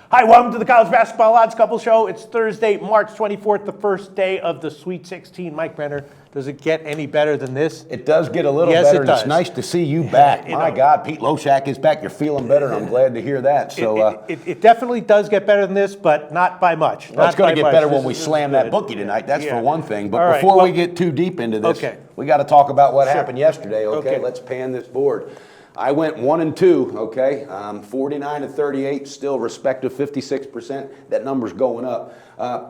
Hi, welcome to the College Basketball Odds Couple Show. It's Thursday, March 24th, the first day of the Sweet 16. Mike Brenner, does it get any better than this? It does get a little Yes, better, it and does. it's nice to see you back. My know. God, Pete Loshak is back. You're feeling better, and I'm glad to hear that. So It definitely does get better than this, but not by much. well, it's going to get better when we This is slam good. that bookie tonight. That's for one thing. But All right, before well, we get too deep into this, okay. we got to talk about what Sure. happened yesterday. Okay, let's pan this board. I went 1-2, okay, 49-38, still respective 56%. That number's going up.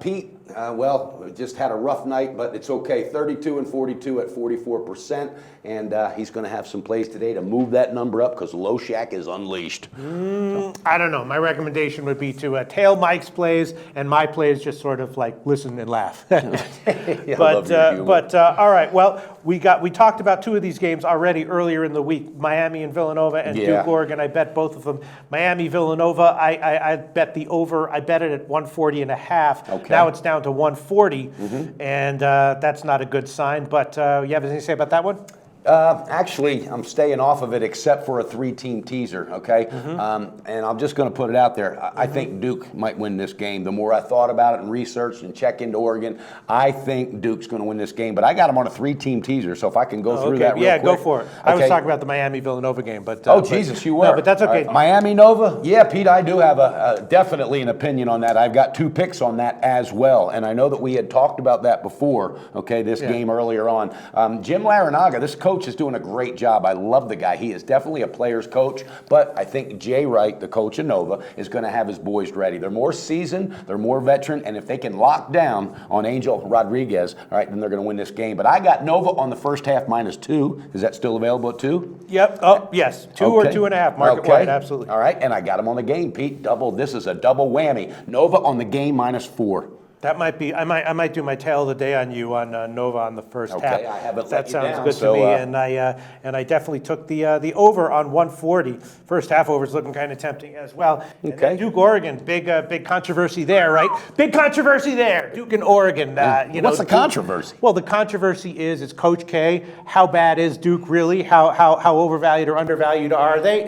Pete, well, just had a rough night, but it's okay. 32-42 at 44%, and he's going to have some plays today to move that number up because Loshak is unleashed. I don't know. My recommendation would be to tail Mike's plays, and my plays just sort of like listen and laugh. But All right. Well, we talked about two of these games already earlier in the week: Miami and Villanova, and Duke, Oregon. I bet both of them. Miami, Villanova. I bet the over. I bet it at 140.5. Okay. Now it's down to 140, and that's not a good sign. But you have anything to say about that one? Actually, I'm staying off of it except for a three-team teaser, okay? And I'm just going to put it out there. I think Duke might win this game. The more I thought about it and researched and checked into Oregon, I think Duke's going to win this game. But I got them on a three-team teaser, so if I can go through that real quick. Go for it. I was talking about the Miami-Villanova game. But Jesus, you were. No, but that's okay. Right. Miami-Nova? Yeah, Pete, I do have definitely an opinion on that. I've got two picks on that as well. And I know that we had talked about that before, okay, this game earlier on. Jim Larinaga, this coach is doing a great job. I love the guy. He is definitely a player's coach, but I think Jay Wright, the coach of Nova, is going to have his boys ready. They're more seasoned, they're more veteran, and if they can lock down on Angel Rodriguez, all right, then they're going to win this game. But I got Nova on the first half -2. Is that still available at 2? Yep. Oh, yes. 2 or 2.5. Market wide, absolutely. All right, and I got him on the game, Pete. Double. This is a double whammy. Nova on the game -4. That might be. I might do my tail of the day on you on Nova on the first half. Okay, I haven't That let you sounds down, good so, to me, and I definitely took the over on 140. First half over is looking kind of tempting as well. And Okay. Duke, Oregon, big controversy there, right? Big controversy there. Duke and Oregon. What's the controversy? Well, the controversy is it's Coach K. How bad is Duke really? How overvalued or undervalued are they?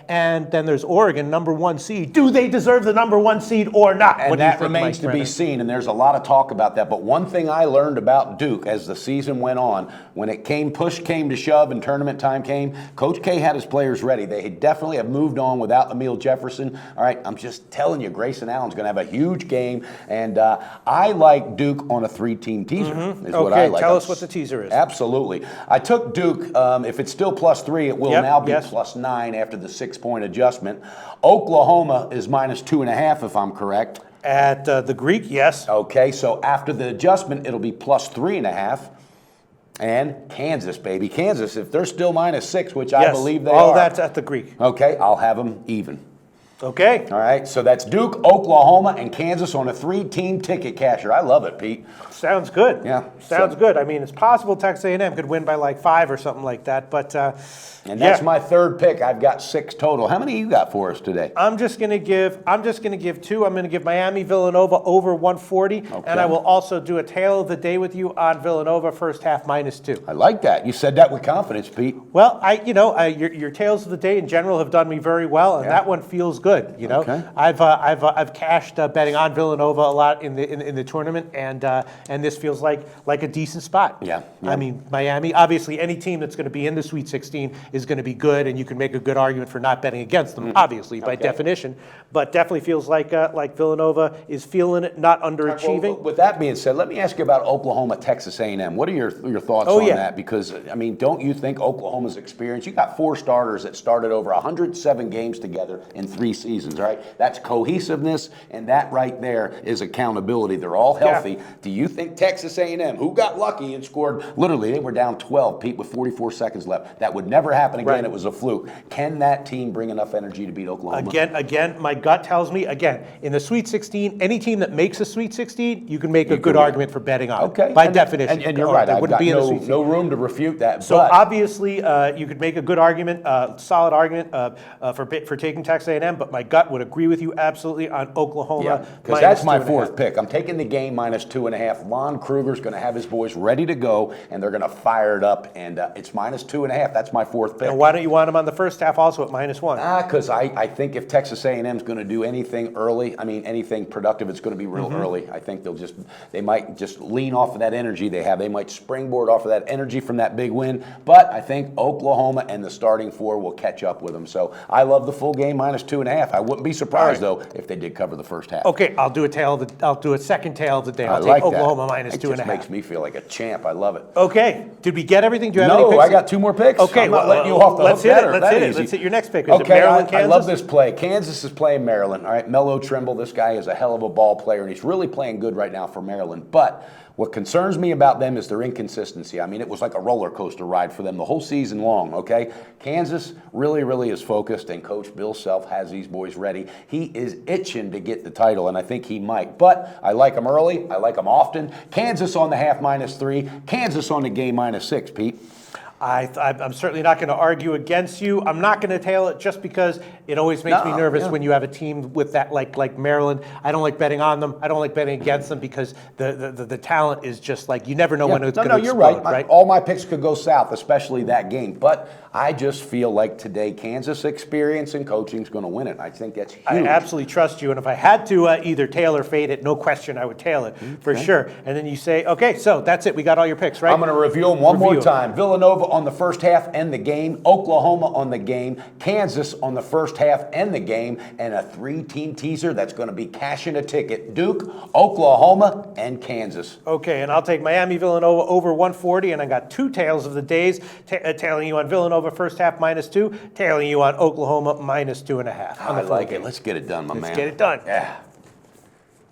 And then there's Oregon, number 1 seed. Do they deserve the number 1 seed or not? And What do you that think, remains Mike to be Brenner? seen, and there's a lot of talk about that. But one thing I learned about Duke as the season went on, when push came to shove and tournament time came, Coach K had his players ready. They definitely have moved on without Emil Jefferson. All right, I'm just telling you, Grayson Allen's going to have a huge game, and I like Duke on a three-team teaser. Is what I like. Tell us what the teaser is. Absolutely. I took Duke. If it's still +3, it will now be +9 after the 6-point adjustment. Oklahoma is -2.5, if I'm correct. At the Greek, yes. Okay, so after the adjustment, it'll be +3.5. And Kansas, baby. Kansas, if they're still -6, which I believe they are. All that's at the Greek. Okay, I'll have them even. Okay. All right, so that's Duke, Oklahoma, and Kansas on a 3-team ticket casher. I love it, Pete. Sounds good. Yeah. Sounds good. I mean, it's possible Texas A&M could win by like 5 or something like that, but and that's my third pick. I've got 6 total. How many you got for us today? I'm just going to give 2. I'm going to give Miami Villanova over 140, and I will also do a tail of the day with you on Villanova first half -2. I like that. You said that with confidence, Pete. Well, your tails of the day in general have done me very well, and that one feels good. You know, Okay. I've cashed betting on Villanova a lot in the tournament, and this feels like a decent spot. Yeah. I mean, Miami. Obviously, any team that's going to be in the Sweet 16 is going to be good, and you can make a good argument for not betting against them. Obviously, by definition, but definitely feels like Villanova is feeling it, not underachieving. Well, with that being said, let me ask you about Oklahoma, Texas A&M. What are your thoughts on that? Because, I mean, don't you think Oklahoma's experience, you got 4 starters that started over 107 games together in 3 seasons, right? That's cohesiveness, and that right there is accountability. They're all healthy. Yeah. Do you think Texas A&M, who got lucky and scored, literally, they were down 12, Pete, with 44 seconds left. That would never happen again. Right. It was a fluke. Can that team bring enough energy to beat Oklahoma? Again, my gut tells me, in the Sweet 16, any team that makes a Sweet 16, you can make a good argument for betting on. Okay. By definition. And you're right. I've got no room to refute that. So obviously, you could make a good argument, solid argument for taking Texas A&M, but my gut would agree with you absolutely on Oklahoma. Because that's my fourth pick. I'm taking the game -2.5. Lon Kruger's going to have his boys ready to go, and they're going to fire it up, and it's -2.5. That's my fourth pick. And why don't you want them on the first half also at -1? Because I think if Texas A&M is going to do anything early, I mean anything productive, it's going to be real early. I think they might just lean off of that energy they have. They might springboard off of that energy from that big win. But I think Oklahoma and the starting four will catch up with them. So I love the full game -2.5. I wouldn't be surprised though if they did cover the first half. Okay, I'll do a second tail of the day. I'll take like Oklahoma that. -2.5. It just makes me feel like a champ. I love it. Okay, did we get everything? Do you have any No, picks? I got 2 more picks. Okay, I'm not letting you off the let's hook hit that it. or Let's that hit it. easy. Let's hit your next pick. Is it Okay, Maryland, Kansas? I love this play. Kansas is playing Maryland. All right, Melo Trimble, this guy is a hell of a ball player, and he's really playing good right now for Maryland. But what concerns me about them is their inconsistency. I mean, it was like a roller coaster ride for them the whole season long, okay? Kansas really, really is focused, and Coach Bill Self has these boys ready. He is itching to get the title, and I think he might. But I like him early. I like him often. Kansas on the half -3. Kansas on the game -6, Pete. I'm certainly not going to argue against you. I'm not going to tail it just because it always makes me nervous when you have a team with that like Maryland. I don't like betting on them. I don't like betting against them because the talent is just like you never know when it's going to explode. You're right. All my picks could go south, especially that game. But I just feel like today Kansas experience and coaching is going to win it. I think that's huge. I absolutely trust you. And if I had to either tail or fade it, no question I would tail it for sure. And then you say, okay, so that's it. We got all your picks, right? I'm going to review them one more time. Villanova on the first half and the game, Oklahoma on the game, Kansas on the first half and the game, and a 3-team teaser that's going to be cashing a ticket. Duke, Oklahoma, and Kansas. Okay, and I'll take Miami, Villanova over 140, and I got 2 tails of the days, tailing you on Villanova first half -2, tailing you on Oklahoma -2.5. I like it. Let's get it done, my man. Let's get it done. Yeah.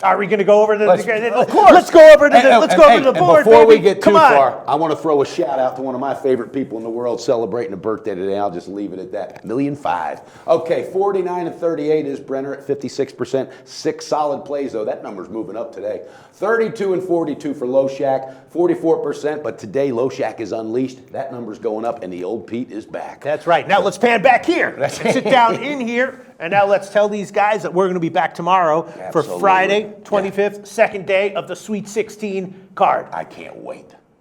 Are we going to go over to the? Of course. Let's go over to the board, before baby. we get too far, I want to throw a shout out to one of my favorite people in the world celebrating a birthday today. I'll just leave it at that. 1,000,005. Okay, 49-38 is Brenner at 56%. 6 solid plays though. That number's moving up today. 32-42 for Loshak, 44%. But today Loshak is unleashed. That number's going up, and the old Pete is back. That's right. Now let's pan back here. Let's sit down in here. And now let's tell these guys that we're going to be back tomorrow for Friday, 25th, second day of the Sweet 16 card. I can't wait.